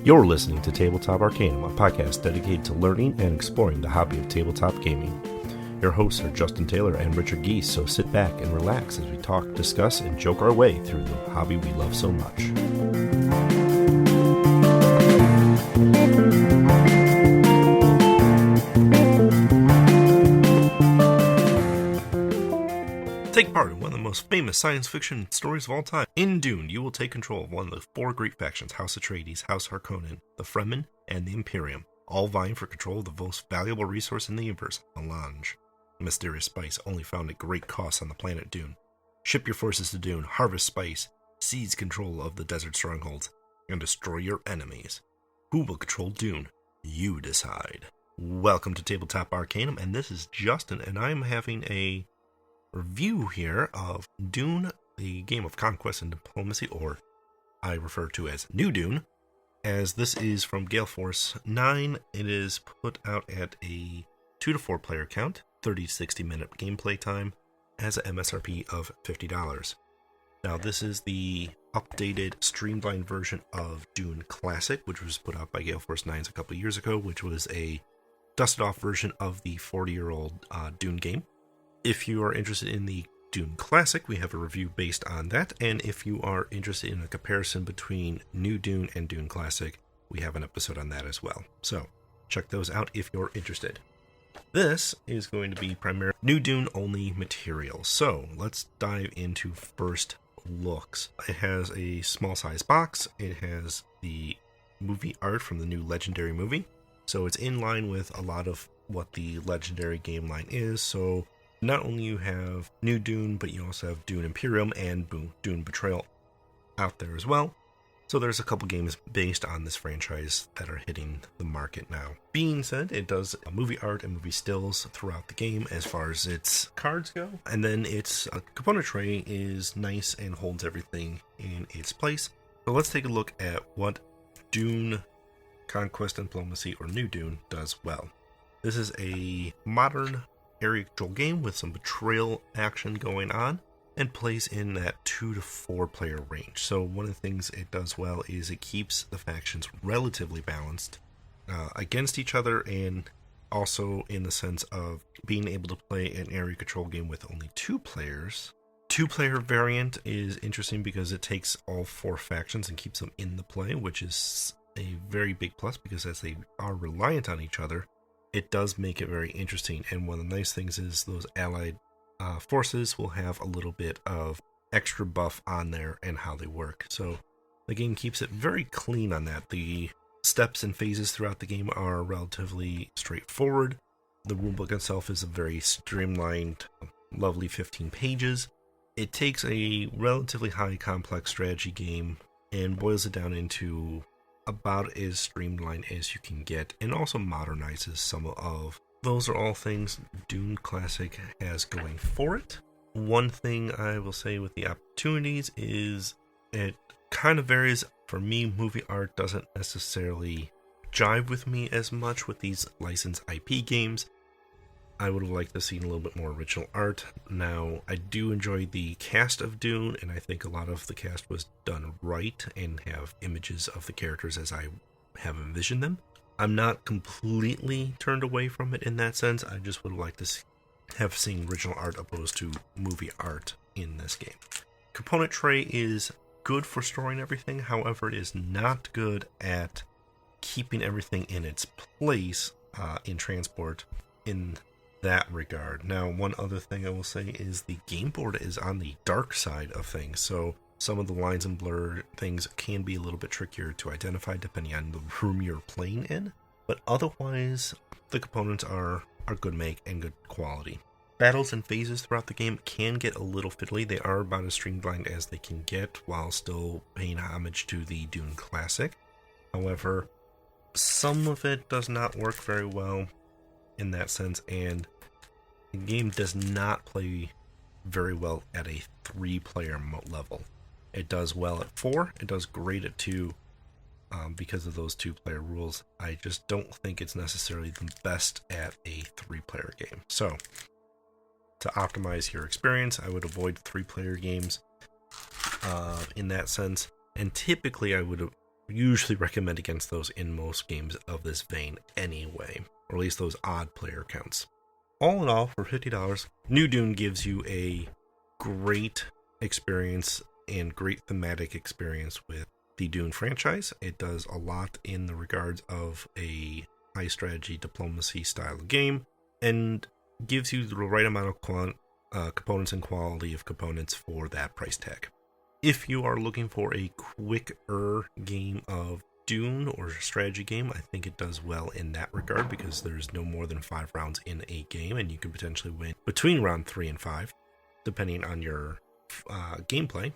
You're listening to Tabletop Arcanum, a podcast dedicated to learning and exploring the hobby of tabletop gaming. Your hosts are Justin Taylor and Richard Geese, so sit back and relax as we talk, discuss, and joke our way through the hobby we love so much. Take part in one of the most famous science fiction stories of all time. In Dune, you will take control of one of the four great factions, House Atreides, House Harkonnen, the Fremen, and the Imperium, all vying for control of the most valuable resource in the universe, melange, a mysterious spice only found at great cost on the planet Dune. Ship your forces to Dune, harvest spice, seize control of the desert strongholds, and destroy your enemies. Who will control Dune? You decide. Welcome to Tabletop Arcanum, and this is Justin, and I'm having a review here of Dune, the game of conquest and diplomacy, or I refer to as New Dune, as this is from Gale Force 9. It is put out at a 2 to 4 player count, 30 to 60 minute gameplay time, has an MSRP of $50. Now this is the updated streamlined version of Dune Classic, which was put out by Gale Force 9 a couple years ago, which was a dusted off version of the 40-year-old Dune game. If you are interested in the Dune Classic, we have a review based on that, and if you are interested in a comparison between New Dune and Dune Classic, we have an episode on that as well. So, check those out if you're interested. This is going to be primarily New Dune only material, so let's dive into first looks. It has a small size box, it has the movie art from the new Legendary movie, so it's in line with a lot of what the Legendary game line is, so not only you have New Dune, but you also have Dune Imperium and Dune Betrayal out there as well. So there's a couple games based on this franchise that are hitting the market now. Being said, it does movie art and movie stills throughout the game as far as its cards go. And then its component tray is nice and holds everything in its place. So let's take a look at what Dune Conquest and Diplomacy, or New Dune, does well. This is a modern area control game with some betrayal action going on and plays in that 2 to 4 player range. So one of the things it does well is it keeps the factions relatively balanced against each other, and also in the sense of being able to play an area control game with only 2 players. 2-player variant is interesting because it takes all 4 factions and keeps them in the play, which is a very big plus because as they are reliant on each other, it does make it very interesting. And one of the nice things is those allied forces will have a little bit of extra buff on there and how they work. So the game keeps it very clean on that. The steps and phases throughout the game are relatively straightforward. The rulebook itself is a very streamlined, lovely 15 pages. It takes a relatively high complex strategy game and boils it down into about as streamlined as you can get, and also modernizes some of those. Are all things Dune Classic has going for it. One thing I will say with the opportunities is it kind of varies. For me, movie art doesn't necessarily jive with me as much with these licensed IP games. I would have liked to see a little bit more original art. Now, I do enjoy the cast of Dune, and I think a lot of the cast was done right and have images of the characters as I have envisioned them. I'm not completely turned away from it in that sense. I just would like to have seen original art opposed to movie art in this game. Component tray is good for storing everything, however, it is not good at keeping everything in its place in transport in that regard. Now, one other thing I will say is the game board is on the dark side of things, so some of the lines and blur things can be a little bit trickier to identify depending on the room you're playing in, but otherwise the components are good make and good quality. Battles and phases throughout the game can get a little fiddly. They are about as streamlined as they can get while still paying homage to the Dune Classic. However, some of it does not work very well in that sense, and the game does not play very well at a 3-player level. It does well at 4, it does great at 2 because of those 2-player rules. I just don't think it's necessarily the best at a 3-player game. So, to optimize your experience, I would avoid 3-player games in that sense, and typically I would usually recommend against those in most games of this vein anyway, or at least those odd player counts. All in all, for $50, New Dune gives you a great experience and great thematic experience with the Dune franchise. It does a lot in the regards of a high strategy diplomacy style game, and gives you the right amount of components and quality of components for that price tag. If you are looking for a quicker game of Dune or strategy game, I think it does well in that regard, because there's no more than 5 rounds in a game, and you can potentially win between round 3 and 5, depending on your gameplay.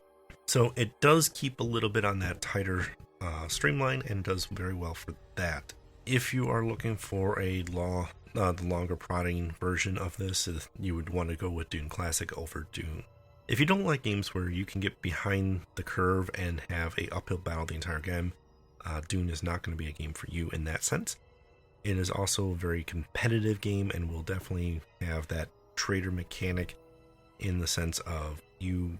So it does keep a little bit on that tighter streamline, and does very well for that. If you are looking for the longer prodding version of this, you would want to go with Dune Classic over Dune. If you don't like games where you can get behind the curve and have a uphill battle the entire game, Dune is not going to be a game for you in that sense. It is also a very competitive game, and will definitely have that trader mechanic, in the sense of you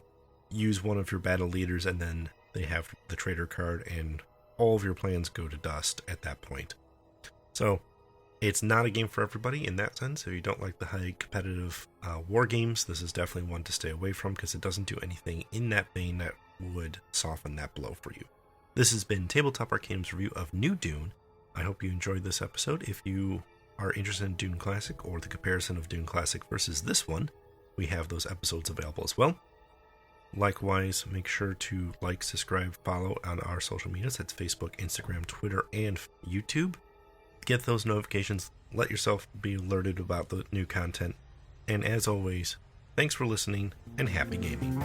use one of your battle leaders and then they have the trader card, and all of your plans go to dust at that point. So it's not a game for everybody in that sense. If you don't like the high competitive war games, this is definitely one to stay away from, because it doesn't do anything in that vein that would soften that blow for you. This has been Tabletop Arcanum's review of New Dune. I hope you enjoyed this episode. If you are interested in Dune Classic, or the comparison of Dune Classic versus this one, we have those episodes available as well. Likewise, make sure to like, subscribe, follow on our social medias. That's Facebook, Instagram, Twitter, and YouTube. Get those notifications. Let yourself be alerted about the new content. And as always, thanks for listening, and happy gaming.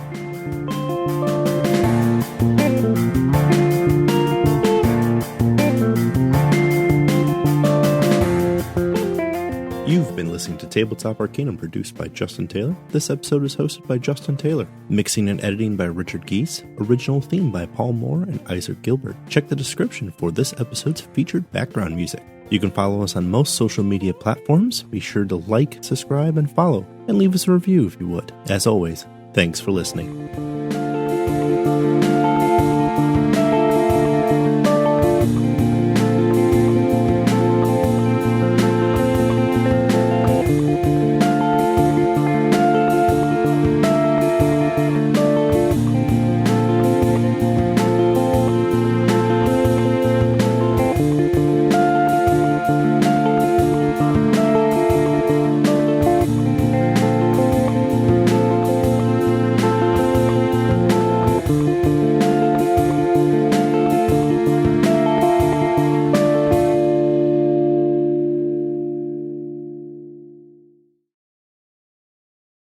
You've been listening to Tabletop Arcanum, produced by Justin Taylor. This episode is hosted by Justin Taylor. Mixing and editing by Richard Geese. Original theme by Paul Moore and Issac Gilbert. Check the description for this episode's featured background music. You can follow us on most social media platforms. Be sure to like, subscribe, and follow, and leave us a review if you would. As always, thanks for listening.